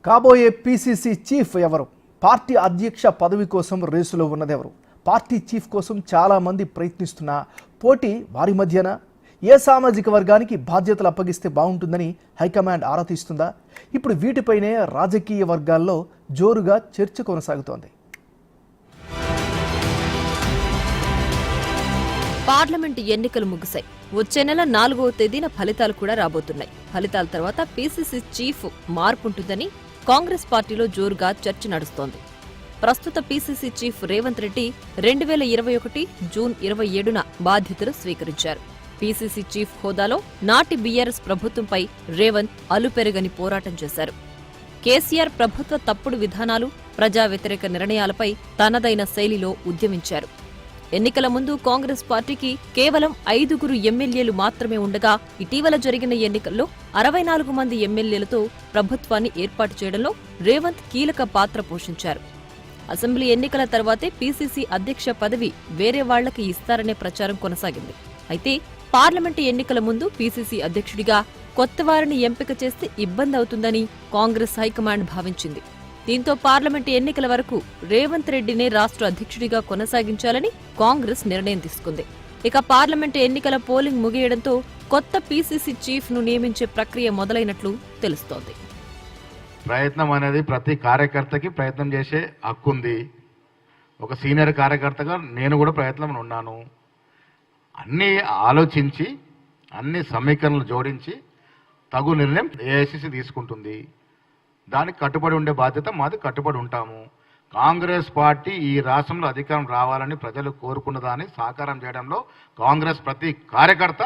కాబోయే PCC chief ఎవరు? Party అధ్యక్ష పదవి కోసం రేసులో ఉన్నదెవరు? పార్టీ చీఫ్ కోసం చాలామంది ప్రయత్నిస్తున్న పోటీ వారి మధ్యన ఏ సామాజిక వర్గానికి బాధ్యతలు అప్పగిస్తే బాగుంటుందని హైకమాండ్ ఆరా తీస్తుందా? ఇప్పుడు వీటిపైనే రాజకీయ వర్గాల్లో జోరుగా చర్చ కొనసాగుతోంది. పార్లమెంటు ఎన్నికలు ముగిశాయి. వచ్చే నెల 4వ తేదీన ఫలితాలు కూడా రాబోతున్నాయి. ఫలితాల తర్వాత పీసీసీ చీఫ్ మార్పుంటుందని కాంగ్రెస్ పార్టీలో జోరుగా చర్చ నడుస్తోంది. ప్రస్తుత PCC chief Revanth Reddy 2021 June 27న బాధ్యతలు స్వీకరించారు. పీసీసీ చీఫ్ హోదాలో నాటి బీఆర్ఎస్ ప్రభుత్వంపై రేవంత్ అలుపెరగని పోరాటం చేశారు. కేసీఆర్ ప్రభుత్వ తప్పుడు విధానాలు, ప్రజా వ్యతిరేక నిర్ణయాలపై తనదైన శైలిలో ఉద్యమించారు. ఎన్నికల ముందు కాంగ్రెస్ పార్టీకి కేవలం 5 ఎమ్మెల్యేలు మాత్రమే ఉండగా ఇటీవల జరిగిన ఎన్నికల్లో 64 మంది ఎమ్మెల్యేలతో ప్రభుత్వాన్ని ఏర్పాటు చేయడంలో రేవంత్ కీలక పాత్ర పోషించారు. అసెంబ్లీ ఎన్నికల తర్వాతే పీసీసీ అధ్యక్ష పదవి వేరే వాళ్లకి ఇస్తారనే ప్రచారం కొనసాగింది. అయితే పార్లమెంటు ఎన్నికల ముందు పీసీసీ అధ్యక్షుడిగా కొత్త వారిని ఎంపిక చేస్తే ఇబ్బంది అవుతుందని కాంగ్రెస్ హైకమాండ్ భావించింది. దీంతో పార్లమెంటు ఎన్నికల వరకు రేవంత్ రెడ్డినే రాష్ట్ర అధ్యక్షుడిగా కొనసాగించాలని కాంగ్రెస్ నిర్ణయం తీసుకుంది. ఇక పార్లమెంటు ఎన్నికల పోలింగ్ ముగియడంతో కొత్త పీసీసీ చీఫ్ ను నియమించే ప్రక్రియ మొదలైనట్లు తెలుస్తోంది. ప్రయత్నం అనేది ప్రతి కార్యకర్తకి ప్రయత్నం చేసే హక్కు ఉంది. ఒక సీనియర్ కార్యకర్తగా నేను కూడా ప్రయత్నంలో ఉన్నాను. అన్నీ ఆలోచించి అన్ని సమీకరణలు జోడించి తగు నిర్ణయం ఏఐసీసీ తీసుకుంటుంది. దానికి కట్టుబడి ఉండే బాధ్యత మాది, కట్టుబడి ఉంటాము. కాంగ్రెస్ పార్టీ ఈ రాష్ట్రంలో అధికారం రావాలని ప్రజలు కోరుకున్న దాన్ని సాకారం చేయడంలో కాంగ్రెస్ ప్రతి కార్యకర్త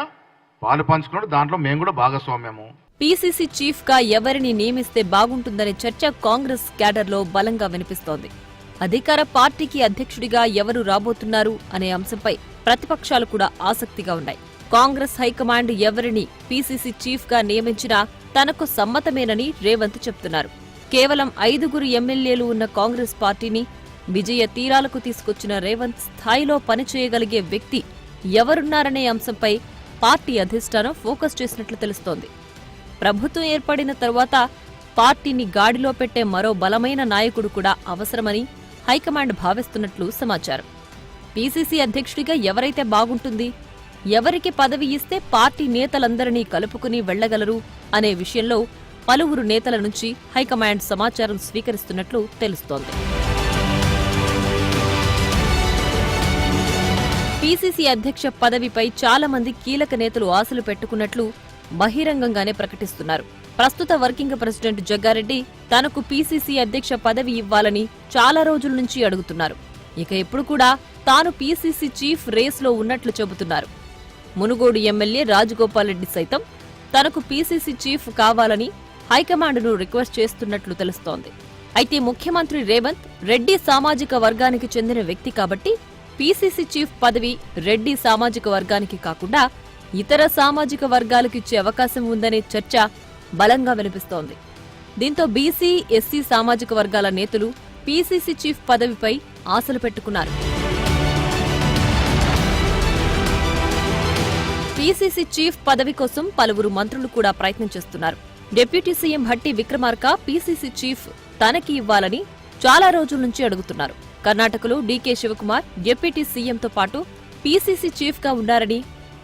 పాలు పంచుకున్నాడు. దాంట్లో మేము కూడా భాగస్వామ్యము. పీసీసీ చీఫ్ గా ఎవరిని నియమిస్తే బాగుంటుందనే చర్చ కాంగ్రెస్ క్యాడర్లో బలంగా వినిపిస్తోంది. అధికార పార్టీకి అధ్యక్షుడిగా ఎవరు రాబోతున్నారు అనే అంశంపై ప్రతిపక్షాలు కూడా ఆసక్తిగా ఉన్నాయి. కాంగ్రెస్ హైకమాండ్ ఎవరిని పీసీసీ చీఫ్ గా నియమించినా తనకు సమ్మతమేనని రేవంత్ చెప్తున్నారు. కేవలం 5 ఎమ్మెల్యేలు ఉన్న కాంగ్రెస్ పార్టీని విజయ తీరాలకు తీసుకొచ్చిన రేవంత్ స్థాయిలో పనిచేయగలిగే వ్యక్తి ఎవరున్నారనే అంశంపై పార్టీ అధిష్టానం ఫోకస్ చేసినట్లు తెలుస్తోంది. ప్రభుత్వం ఏర్పడిన తరువాత పార్టీని గాడిలో పెట్టే మరో బలమైన నాయకుడు కూడా అవసరమని హైకమాండ్ భావిస్తున్నట్లు సమాచారం. పీసీసీ అధ్యక్షుడిగా ఎవరైతే బాగుంటుంది, ఎవరికి పదవి ఇస్తే పార్టీ నేతలందరినీ కలుపుకుని వెళ్లగలరు అనే విషయంలో పలువురు నేతల నుంచి హైకమాండ్ సమాచారం స్వీకరిస్తున్నట్లు తెలుస్తోంది. పీసీసీ అధ్యక్ష పదవిపై చాలా మంది కీలక నేతలు ఆశలు పెట్టుకున్నట్లు బహిరంగంగానే ప్రకటిస్తున్నారు. ప్రస్తుత వర్కింగ్ ప్రెసిడెంట్ జగ్గారెడ్డి తనకు పీసీసీ అధ్యక్ష పదవి ఇవ్వాలని చాలా రోజుల నుంచి అడుగుతున్నారు. ఇక ఇప్పుడు కూడా తాను పీసీసీ చీఫ్ రేస్లో ఉన్నట్లు చెబుతున్నారు. మునుగోడు ఎమ్మెల్యే రాజగోపాల్ రెడ్డి సైతం తనకు పీసీసీ చీఫ్ కావాలని హైకమాండ్ను రిక్వెస్ట్ చేస్తున్నట్లు తెలుస్తోంది. అయితే ముఖ్యమంత్రి రేవంత్ రెడ్డి సామాజిక వర్గానికి చెందిన వ్యక్తి కాబట్టి పీసీసీ చీఫ్ పదవి రెడ్డి సామాజిక వర్గానికి కాకుండా ఇతర సామాజిక వర్గాలకు ఇచ్చే అవకాశం ఉందనే చర్చ బలంగా వినిపిస్తోంది. దీంతో బీసీ, ఎస్సీ సామాజిక వర్గాల నేతలు పీసీసీ చీఫ్ పదవిపై ఆశలు పెట్టుకున్నారు. పీసీసీ చీఫ్ పదవి కోసం పలువురు మంత్రులు కూడా ప్రయత్నం చేస్తున్నారు. Deputy CM Bhatti Vikramarka PCC chief తనకి ఇవ్వాలని చాలా రోజుల నుంచి అడుగుతున్నారు. కర్ణాటకలో డీకే శివకుమార్ డిప్యూటీ సీఎంతో పాటు పీసీసీ చీఫ్ గా ఉండారని,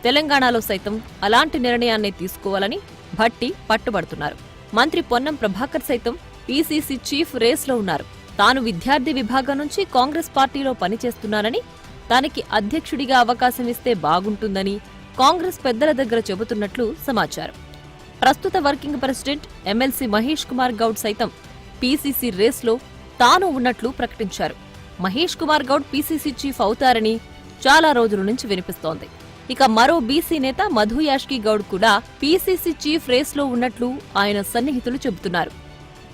తెలంగాణలో సైతం అలాంటి నిర్ణయాన్నే తీసుకోవాలని భట్టి పట్టుబడుతున్నారు. మంత్రి పొన్నం ప్రభాకర్ సైతం పీసీసీ చీఫ్ రేస్లో ఉన్నారు. తాను విద్యార్థి విభాగం నుంచి కాంగ్రెస్ పార్టీలో పనిచేస్తున్నానని, తనకి అధ్యక్షుడిగా అవకాశం ఇస్తే బాగుంటుందని కాంగ్రెస్ పెద్దల దగ్గర చెబుతున్నట్లు సమాచారం. ప్రస్తుత working president MLC Mahesh Kumar Goud సైతం పీసీసీ రేస్లో తాను ఉన్నట్లు ప్రకటించారు. మహేష్ కుమార్ గౌడ్ పీసీసీ చీఫ్ అవుతారని చాలా రోజుల నుంచి వినిపిస్తోంది. ఇక మరో బీసీ నేత మధు యాష్కి గౌడ్ కూడా పీసీసీ చీఫ్ రేస్లో ఉన్నట్లు ఆయన సన్నిహితులు చెబుతున్నారు.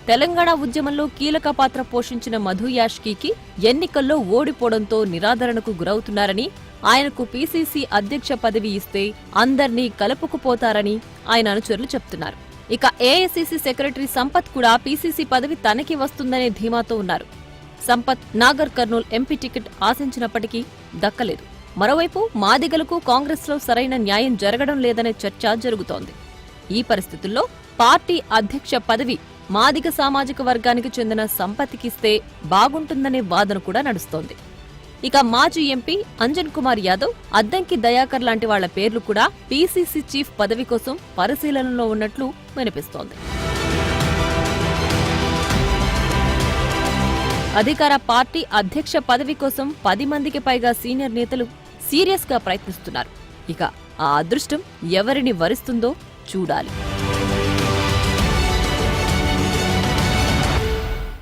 తెలంగాణ ఉద్యమంలో కీలక పాత్ర పోషించిన మధు యాష్కీకి ఎన్నికల్లో ఓడిపోవడంతో నిరాదరణకు గురవుతున్నారని, ఆయనకు పీసీసీ అధ్యక్ష పదవి ఇస్తే అందర్నీ కలుపుకుపోతారని ఆయన అనుచరులు చెప్తున్నారు. ఇక ఏఐసీసీ సెక్రటరీ సంపత్ కూడా పీసీసీ పదవి తనకి వస్తుందనే ధీమాతో ఉన్నారు. సంపత్ నాగర్ కర్నూల్ ఎంపీ టికెట్ ఆశించినప్పటికీ దక్కలేదు. మరోవైపు మాదిగలకు కాంగ్రెస్లో సరైన న్యాయం జరగడం లేదనే చర్చ జరుగుతోంది. ఈ పరిస్థితుల్లో పార్టీ అధ్యక్ష పదవి మాదిగ సామాజిక వర్గానికి చెందిన సంపత్తికిస్తే బాగుంటుందనే వాదన కూడా నడుస్తోంది. ఇక మాజీ ఎంపీ అంజన్ కుమార్ యాదవ్, అద్దంకి దయాకర్ లాంటి వాళ్ల పేర్లు కూడా పీసీసీ చీఫ్ పదవి కోసం పరిశీలనలో ఉన్నట్లు వినిపిస్తోంది. అధికార పార్టీ అధ్యక్ష పదవి కోసం 10 మందికి పైగా సీనియర్ నేతలు సీరియస్ గా ప్రయత్నిస్తున్నారు. ఇక ఆ అదృష్టం ఎవరిని వరిస్తుందో చూడాలి.